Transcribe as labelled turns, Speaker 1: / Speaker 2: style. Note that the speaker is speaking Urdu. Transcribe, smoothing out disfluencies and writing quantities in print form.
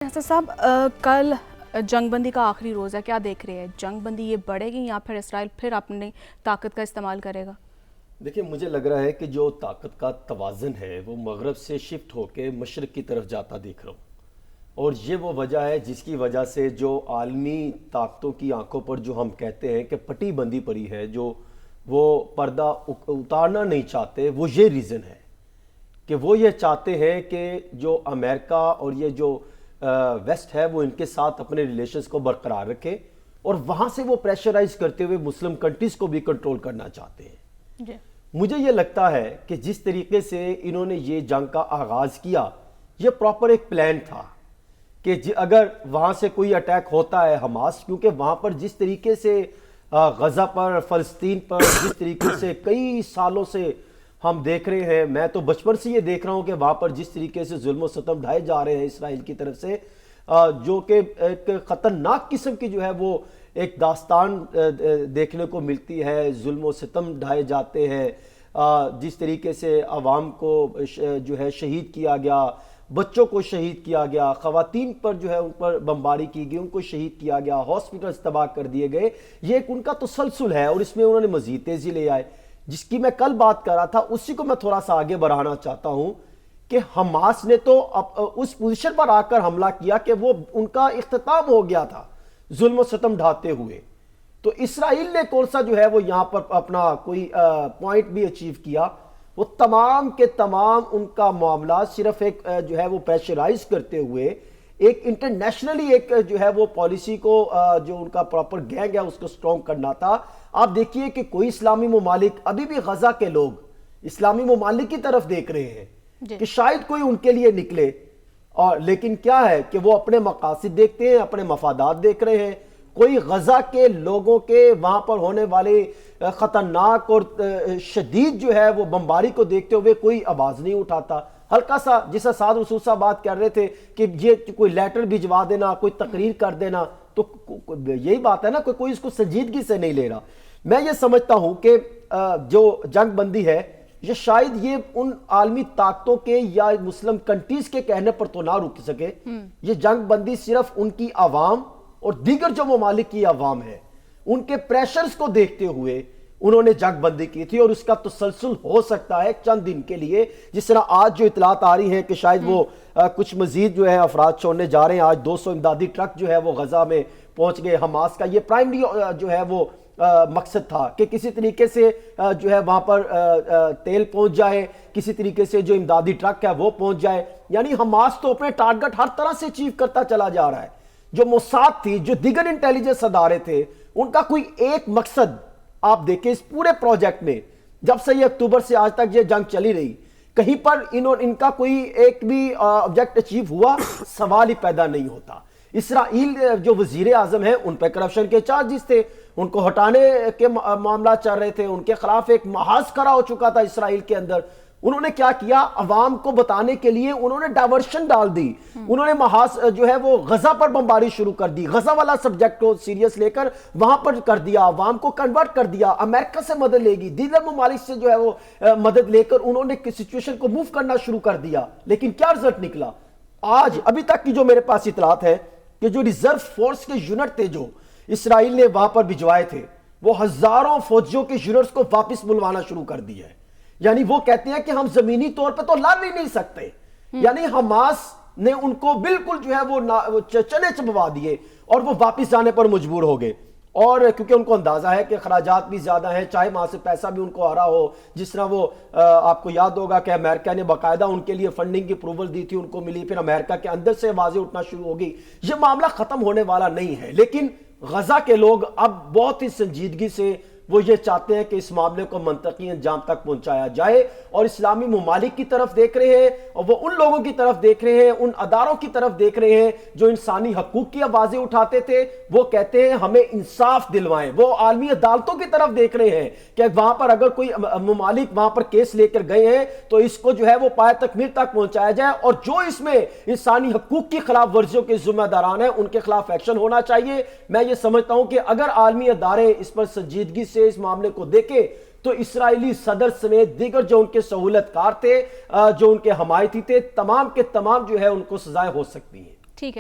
Speaker 1: حسن صاحب کل جنگ بندی کا آخری روز ہے، کیا دیکھ رہے ہیں؟ جنگ بندی یہ بڑھے گی یا پھر اسرائیل پھر اپنی طاقت کا استعمال کرے گا؟
Speaker 2: دیکھیں، مجھے لگ رہا ہے کہ جو طاقت کا توازن ہے وہ مغرب سے شفٹ ہو کے مشرق کی طرف جاتا دیکھ رہا ہوں، اور یہ وہ وجہ ہے جس کی وجہ سے جو عالمی طاقتوں کی آنکھوں پر جو ہم کہتے ہیں کہ پٹی بندی پڑی ہے، جو وہ پردہ اتارنا نہیں چاہتے، وہ یہ ریزن ہے کہ وہ یہ چاہتے ہیں کہ جو امریکہ اور یہ جو ویسٹ ہے وہ ان کے ساتھ اپنے ریلیشنز کو برقرار رکھے، اور وہاں سے وہ پریشرائز کرتے ہوئے مسلم کنٹریز کو بھی کنٹرول کرنا چاہتے ہیں۔
Speaker 1: جی
Speaker 2: مجھے یہ لگتا ہے کہ جس طریقے سے انہوں نے یہ جنگ کا آغاز کیا، یہ پراپر ایک پلان تھا کہ اگر وہاں سے کوئی اٹیک ہوتا ہے حماس، کیونکہ وہاں پر جس طریقے سے غزہ پر، فلسطین پر جس طریقے سے کئی سالوں سے ہم دیکھ رہے ہیں، میں تو بچپن سے یہ دیکھ رہا ہوں کہ وہاں پر جس طریقے سے ظلم و ستم ڈھائے جا رہے ہیں اسرائیل کی طرف سے، جو کہ ایک خطرناک قسم کی جو ہے وہ ایک داستان دیکھنے کو ملتی ہے، ظلم و ستم ڈھائے جاتے ہیں، جس طریقے سے عوام کو جو ہے شہید کیا گیا، بچوں کو شہید کیا گیا، خواتین پر جو ہے ان پر بمباری کی گئی، ان کو شہید کیا گیا، ہاسپٹلز تباہ کر دیے گئے۔ یہ ایک ان کا تسلسل ہے، اور اس میں انہوں نے مزید تیزی لے آئے، جس کی میں کل بات کر رہا تھا، اسی کو میں تھوڑا سا آگے بڑھانا چاہتا ہوں کہ حماس نے تو اس پوزیشن پر آ کر حملہ کیا کہ وہ ان کا اختتام ہو گیا تھا ظلم و ستم ڈھاتے ہوئے، تو اسرائیل نے کون سا جو ہے وہ یہاں پر اپنا کوئی پوائنٹ بھی اچیو کیا؟ وہ تمام کے تمام ان کا معاملہ صرف ایک جو ہے وہ پریشرائز کرتے ہوئے ایک انٹرنیشنلی ایک جو ہے وہ پالیسی کو جو ان کا پراپر گینگ ہے اس کو سٹرونگ کرنا تھا۔ آپ دیکھیے کہ کوئی اسلامی ممالک، ابھی بھی غزہ کے لوگ اسلامی ممالک کی طرف دیکھ رہے ہیں کہ شاید کوئی ان کے لیے نکلے، اور لیکن کیا ہے کہ وہ اپنے مقاصد دیکھتے ہیں، اپنے مفادات دیکھ رہے ہیں۔ کوئی غزہ کے لوگوں کے وہاں پر ہونے والے خطرناک اور شدید جو ہے وہ بمباری کو دیکھتے ہوئے کوئی آواز نہیں اٹھاتا۔ ہلکا سا جس اسعد رسول صاحب بات کر رہے تھے کہ یہ کوئی لیٹر بھجوا دینا، کوئی تقریر کر دینا، تو یہی بات ہے نا، کوئی اس کو سنجیدگی سے نہیں لے رہا۔ میں یہ سمجھتا ہوں کہ جو جنگ بندی ہے، یہ شاید یہ ان عالمی طاقتوں کے یا مسلم کنٹریز کے کہنے پر تو نہ رک سکے، یہ جنگ بندی صرف ان کی عوام اور دیگر جو ممالک کی عوام ہے ان کے پریشرز کو دیکھتے ہوئے انہوں نے جنگ بندی کی تھی، اور اس کا تسلسل ہو سکتا ہے چند دن کے لیے۔ جس طرح آج جو اطلاعات آ رہی ہیں کہ شاید وہ کچھ مزید جو ہے افراد چھوڑنے جا رہے ہیں، آج 200 امدادی ٹرک جو ہے وہ غزہ میں پہنچ گئے۔ حماس کا یہ پرائمری جو ہے وہ مقصد تھا کہ کسی طریقے سے جو ہے وہاں پر تیل پہنچ جائے، کسی طریقے سے جو امدادی ٹرک ہے وہ پہنچ جائے، یعنی حماس تو اپنے ٹارگٹ ہر طرح سے اچیو کرتا چلا جا رہا ہے۔ جو موساد تھی، جو دیگر انٹیلیجنس ادارے تھے، ان کا کوئی ایک مقصد آپ دیکھیں اس پورے پروجیکٹ میں، جب سے یہ اکتوبر سے آج تک یہ جنگ چلی رہی، کہیں پر ان کا کوئی ایک بھی آبجیکٹ اچیو ہوا؟ سوال ہی پیدا نہیں ہوتا۔ اسرائیل جو وزیر اعظم ہیں ان پہ کرپشن کے چارجز تھے، ان کو ہٹانے کے معاملات چل رہے تھے، ان کے خلاف ایک محاذ کھڑا ہو چکا تھا اسرائیل کے اندر۔ انہوں نے کیا کیا؟ عوام کو بتانے کے لیے انہوں نے ڈائیورشن ڈال دی، انہوں نے محاذ جو ہے وہ غزہ پر بمباری شروع کر دی، غزہ والا سبجیکٹ کو سیریس لے کر وہاں پر کر دیا، عوام کو کنورٹ کر دیا، امریکہ سے مدد لے گی، دیگر ممالک سے جو ہے وہ مدد لے کر انہوں نے سچویشن کو موو کرنا شروع کر دیا۔ لیکن کیا رزلٹ نکلا؟ آج ابھی تک کی جو میرے پاس اطلاعات ہے کہ جو ریزرو فورس کے یونٹ تھے جو اسرائیل نے وہاں پر بھجوائے تھے، وہ ہزاروں فوجیوں کے یونٹس کو واپس بلوانا شروع کر دیا ہے۔ یعنی وہ کہتے ہیں کہ ہم زمینی طور پہ تو لڑ ہی نہیں سکتے، یعنی حماس نے ان کو بالکل جو ہے وہ چنے چبوا دیے، اور وہ واپس جانے پر مجبور ہو گئے۔ اور کیونکہ ان کو اندازہ ہے کہ خراجات بھی زیادہ ہیں، چاہے وہاں سے پیسہ بھی ان کو آ رہا ہو، جس طرح وہ آپ کو یاد ہوگا کہ امریکہ نے باقاعدہ ان کے لیے فنڈنگ کی اپروول دی تھی، ان کو ملی، پھر امریکہ کے اندر سے آوازیں اٹھنا شروع ہو گئی۔ یہ معاملہ ختم ہونے والا نہیں ہے، لیکن غزہ کے لوگ اب بہت ہی سنجیدگی سے وہ یہ چاہتے ہیں کہ اس معاملے کو منطقی انجام تک پہنچایا جائے، اور اسلامی ممالک کی طرف دیکھ رہے ہیں، اور وہ ان لوگوں کی طرف دیکھ رہے ہیں، ان اداروں کی طرف دیکھ رہے ہیں جو انسانی حقوق کی آوازیں اٹھاتے تھے، وہ کہتے ہیں ہمیں انصاف دلوائیں۔ وہ عالمی عدالتوں کی طرف دیکھ رہے ہیں کہ وہاں پر اگر کوئی ممالک وہاں پر کیس لے کر گئے ہیں تو اس کو جو ہے وہ پائے تکمیل تک پہنچایا جائے، اور جو اس میں انسانی حقوق کی خلاف ورزیوں کے ذمہ داران ہیں ان کے خلاف ایکشن ہونا چاہیے۔ میں یہ سمجھتا ہوں کہ اگر عالمی ادارے اس پر سنجیدگی سے اس معاملے کو دیکھے تو اسرائیلی صدر سمیت دیگر جو ان کے سہولت کار تھے، جو ان کے حمایتی تھے، تمام کے تمام جو ہے ان کو سزائیں ہو سکتی ہیں۔